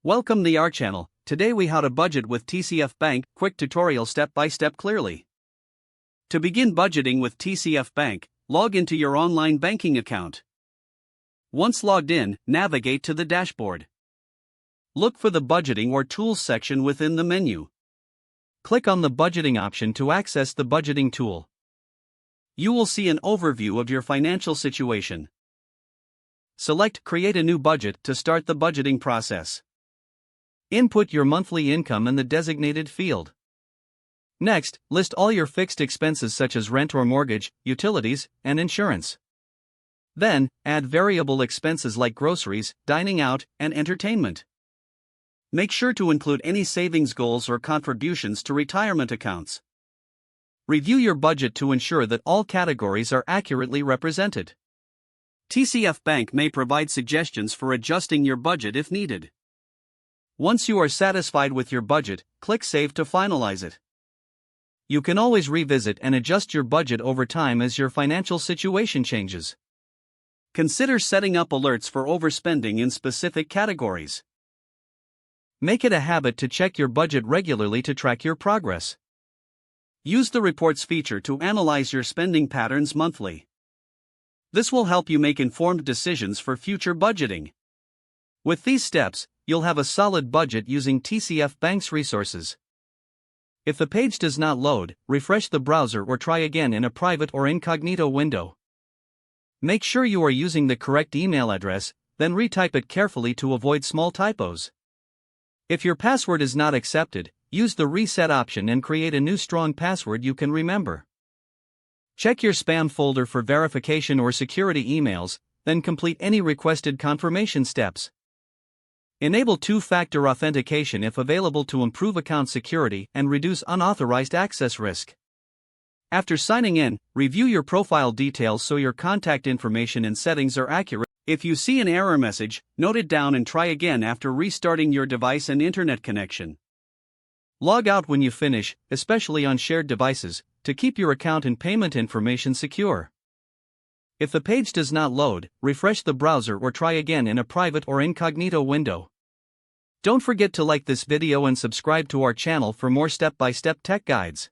Welcome to our channel. Today we how to budget with TCF Bank, quick tutorial step by step clearly. To begin budgeting with TCF Bank, log into your online banking account. Once logged in, navigate to the dashboard. Look for the budgeting or tools section within the menu. Click on the budgeting option to access the budgeting tool. You will see an overview of your financial situation. Select Create a new budget to start the budgeting process. Input your monthly income in the designated field. Next, list all your fixed expenses such as rent or mortgage, utilities, and insurance. Then, add variable expenses like groceries, dining out, and entertainment. Make sure to include any savings goals or contributions to retirement accounts. Review your budget to ensure that all categories are accurately represented. TCF Bank may provide suggestions for adjusting your budget if needed. Once you are satisfied with your budget, click Save to finalize it. You can always revisit and adjust your budget over time as your financial situation changes. Consider setting up alerts for overspending in specific categories. Make it a habit to check your budget regularly to track your progress. Use the Reports feature to analyze your spending patterns monthly. This will help you make informed decisions for future budgeting. With these steps, you'll have a solid budget using TCF Bank's resources. If the page does not load, refresh the browser or try again in a private or incognito window. Make sure you are using the correct email address, then retype it carefully to avoid small typos. If your password is not accepted, use the reset option and create a new strong password you can remember. Check your spam folder for verification or security emails, then complete any requested confirmation steps. Enable two-factor authentication if available to improve account security and reduce unauthorized access risk. After signing in, review your profile details so your contact information and settings are accurate. If you see an error message, note it down and try again after restarting your device and internet connection. Log out when you finish, especially on shared devices, to keep your account and payment information secure. If the page does not load, refresh the browser or try again in a private or incognito window. Don't forget to like this video and subscribe to our channel for more step-by-step tech guides.